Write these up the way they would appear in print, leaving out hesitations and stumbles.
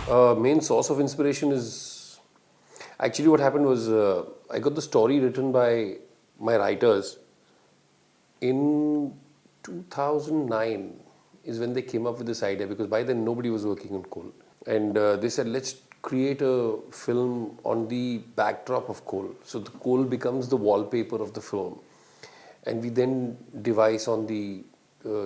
Main source of inspiration is actually what happened was I got the story written by my writers in 2009 is when they came up with this idea, because by then nobody was working on coal, and they said, let's create a film on the backdrop of coal, so the coal becomes the wallpaper of the film, and we then devise on the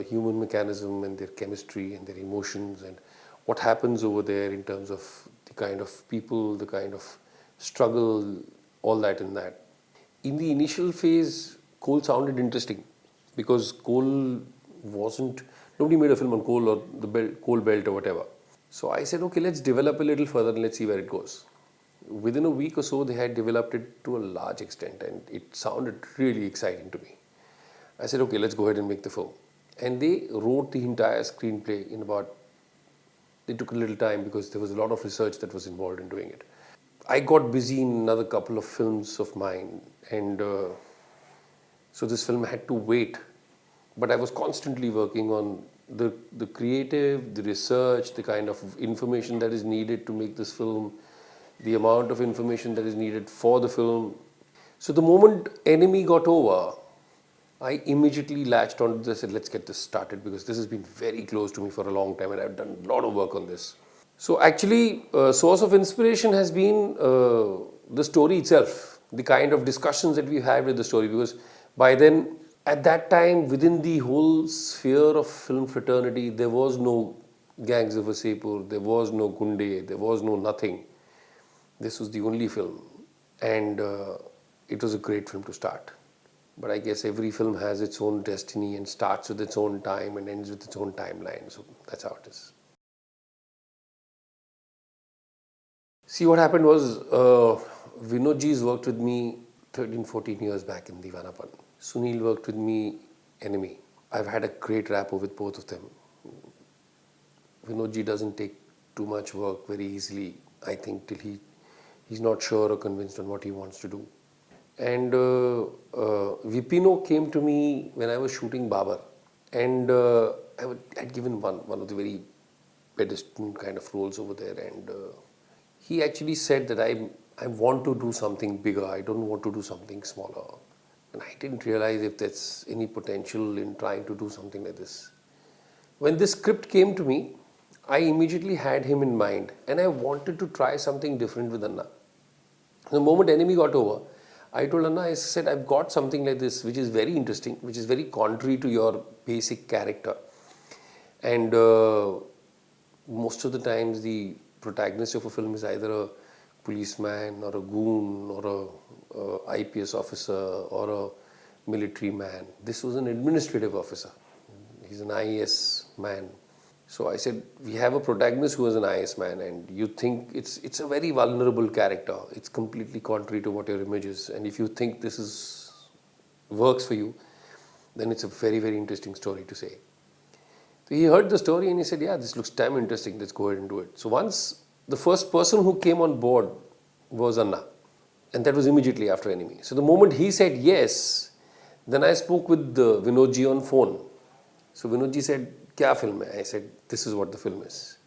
human mechanism and their chemistry and their emotions and what happens over there in terms of the kind of people, the kind of struggle, all that in that. In the initial phase, coal sounded interesting because coal wasn't, nobody made a film on coal or the coal belt or whatever. So I said, okay, let's develop a little further and let's see where it goes. Within a week or so, they had developed it to a large extent and it sounded really exciting to me. I said, okay, let's go ahead and make the film. And they wrote the entire screenplay in about, it took a little time because there was a lot of research that was involved in doing it. I got busy in another couple of films of mine, and so this film had to wait. But I was constantly working on the creative, the research, the kind of information that is needed to make this film, the amount of information that is needed for the film. So the moment Enemy got over, I immediately latched onto this and let's get this started, because this has been very close to me for a long time and I've done a lot of work on this. So actually, source of inspiration has been the story itself, the kind of discussions that we had with the story, because by then, at that time, within the whole sphere of film fraternity, there was no Gangs of Wasseypur, there was no Gunde, there was no nothing. This was the only film, and it was a great film to start. But I guess every film has its own destiny and starts with its own time and ends with its own timeline. So that's how it is. See, what happened was Vinodji's worked with me 13, 14 years back in Divanapan. Sunil worked with me Enemy. I've had a great rapport with both of them. Vinodji doesn't take too much work very easily, I think, till he's not sure or convinced on what he wants to do. And Vipino came to me when I was shooting Babar, and I'd given one of the very pedestrian kind of roles over there, and he actually said that I want to do something bigger, I don't want to do something smaller. And I didn't realize if there's any potential in trying to do something like this. When this script came to me, I immediately had him in mind and I wanted to try something different with Anna. The moment Enemy got over, I told Anna, I said, I've got something like this which is very interesting, which is very contrary to your basic character. And most of the times the protagonist of a film is either a policeman or a goon or a IPS officer or a military man. This was an administrative officer. He's an IAS man. So I said, we have a protagonist who is an IAS man, and you think it's a very vulnerable character. It's completely contrary to what your image is. And if you think this works for you, then it's a very, very interesting story to say. So he heard the story and he said, yeah, this looks damn interesting. Let's go ahead and do it. So once the first person who came on board was Anna, and that was immediately after Enemy. So the moment he said yes, then I spoke with Vinodji on phone. So Vinodji said, kya film hai? I said, this is what the film is.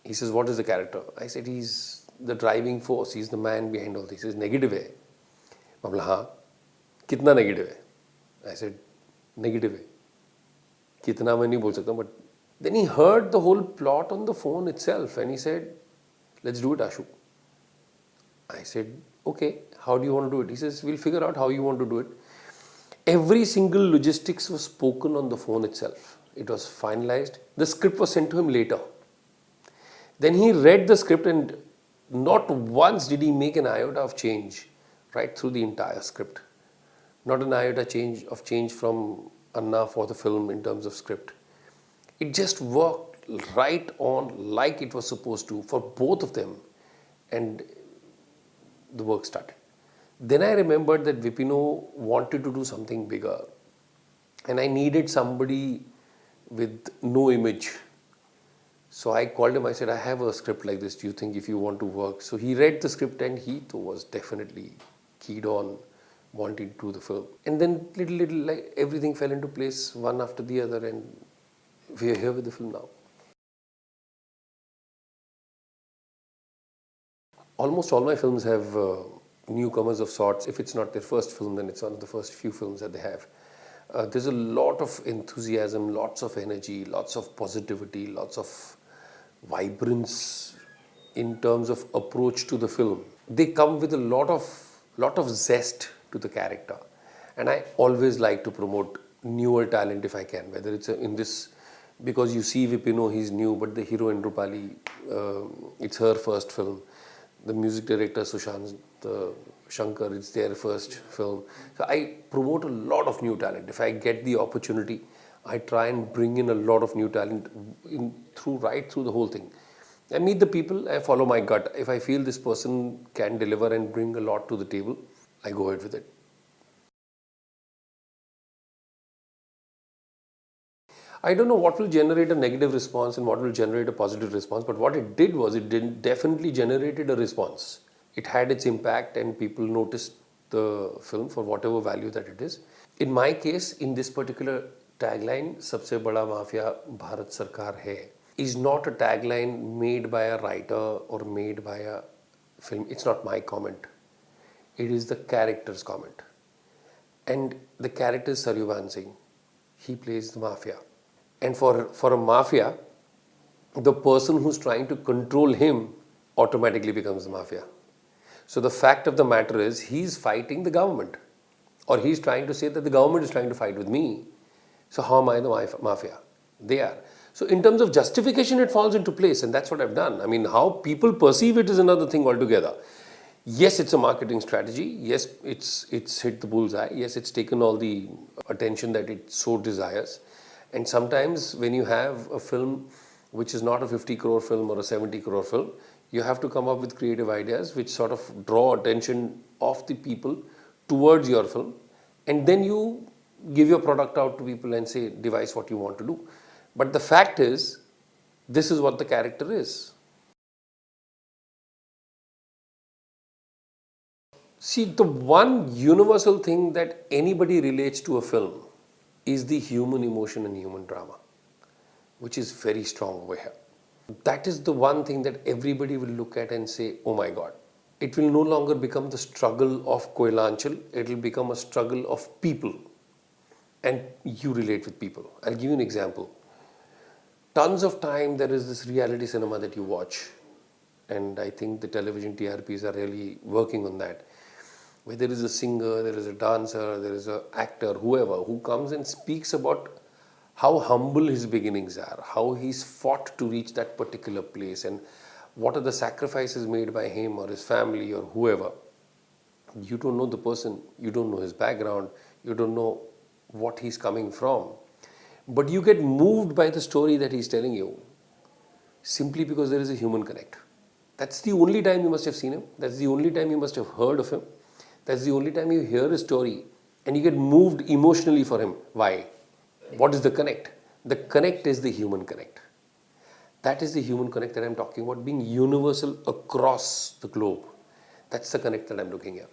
He says, what is the character? I said, he's the driving force. He's the man behind all this. He says, negative hai. I said, हाँ, कितना negative hai? I said, negative hai. कितना मैं नहीं बोल सकता, but then he heard the whole plot on the phone itself and he said, let's do it, Ashu. I said, okay, how do you want to do it? He says, we'll figure out how you want to do it. Every single logistics was spoken on the phone itself. It was finalized. The script was sent to him later. Then he read the script and not once did he make an iota of change right through the entire script. Not an iota of change from Anna for the film in terms of script. It just worked right on like it was supposed to for both of them, and the work started. Then I remembered that Vipino wanted to do something bigger and I needed somebody with no image. So I called him, I said, I have a script like this, do you think if you want to work? So he read the script and he too was definitely keyed on wanting to do the film. And then little like everything fell into place one after the other, and we are here with the film now. Almost all my films have newcomers of sorts. If it's not their first film, then it's one of the first few films that they have. There's a lot of enthusiasm, lots of energy, lots of positivity, lots of vibrance in terms of approach to the film. They come with a lot of zest to the character, and I always like to promote newer talent if I can. Whether it's in this, because you see Vipino, he's new, but the heroine Rupali, it's her first film. The music director Sushant Shankar, it's their first film. So I promote a lot of new talent. If I get the opportunity, I try and bring in a lot of new talent right through the whole thing. I meet the people, I follow my gut. If I feel this person can deliver and bring a lot to the table, I go ahead with it. I don't know what will generate a negative response and what will generate a positive response, but what it did was definitely generated a response. It had its impact and people noticed the film for whatever value that it is. In my case, in this particular tagline, Sabse Bada Mafia Bharat Sarkar Hai, is not a tagline made by a writer or made by a film. It's not my comment. It is the character's comment. And the character is Saryuban Singh. He plays the mafia. And for a mafia, the person who's trying to control him automatically becomes the mafia. So the fact of the matter is, he's fighting the government. Or he's trying to say that the government is trying to fight with me. So how am I the mafia? They are. So in terms of justification, it falls into place, and that's what I've done. I mean, how people perceive it is another thing altogether. Yes, it's a marketing strategy. Yes, it's hit the bullseye. Yes, it's taken all the attention that it so desires. And sometimes when you have a film which is not a 50 crore film or a 70 crore film, you have to come up with creative ideas which sort of draw attention of the people towards your film, and then you give your product out to people and say, devise what you want to do. But the fact is, this is what the character is. See, the one universal thing that anybody relates to a film is the human emotion and human drama, which is very strong over here. That is the one thing that everybody will look at and say, oh my God. It will no longer become the struggle of Koilanchal, it will become a struggle of people. And you relate with people. I'll give you an example. Tons of time there is this reality cinema that you watch, and I think the television TRPs are really working on that, where there is a singer, there is a dancer, there is an actor, whoever, who comes and speaks about how humble his beginnings are, how he's fought to reach that particular place, and what are the sacrifices made by him or his family or whoever. You don't know the person, you don't know his background, you don't know what he's coming from, but you get moved by the story that he's telling you simply because there is a human connect. That's the only time you must have seen him, that's the only time you must have heard of him, that's the only time you hear his story and you get moved emotionally for him. Why? What is the connect? The connect is the human connect. That is the human connect that I'm talking about, being universal across the globe. That's the connect that I'm looking at.